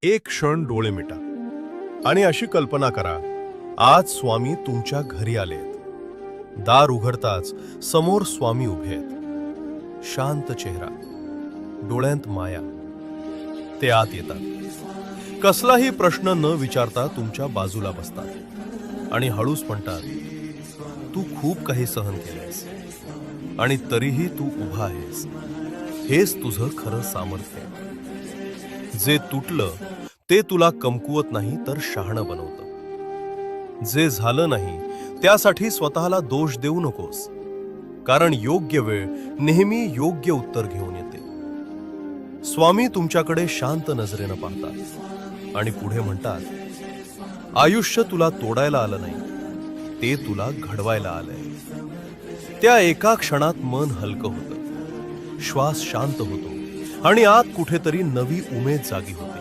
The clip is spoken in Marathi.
एक क्षण डोळे मिटा आणि अशी कल्पना करा, आज स्वामी तुमच्या घरी आलेत. दार उघडताच समोर स्वामी उभे आहेत. शांत चेहरा, डोळ्यांत माया. ते आत येतात. कसलाही प्रश्न न विचारता तुमच्या बाजूला बसतात आणि हळूच म्हणतात, तू खूप काही सहन केलेस आणि तरीही तू उभा आहेस. हेच तुझं खरं सामर्थ्य. जे तुटलं ते तुला कमकुवत नाही तर शहाणं बनवतं. जे झालं नाही त्यासाठी स्वतःला दोष देऊ नकोस, कारण योग्य वेळ नेहमी योग्य उत्तर घेऊन येते. स्वामी तुमच्याकडे शांत नजरेनं पाहतात आणि पुढे म्हणतात, आयुष्य तुला तोडायला आलं नाही, ते तुला घडवायला आलंय. त्या एका क्षणात मन हलकं होतं, श्वास शांत होतो आणि आत कुठेतरी नवी उमेद जागी होते.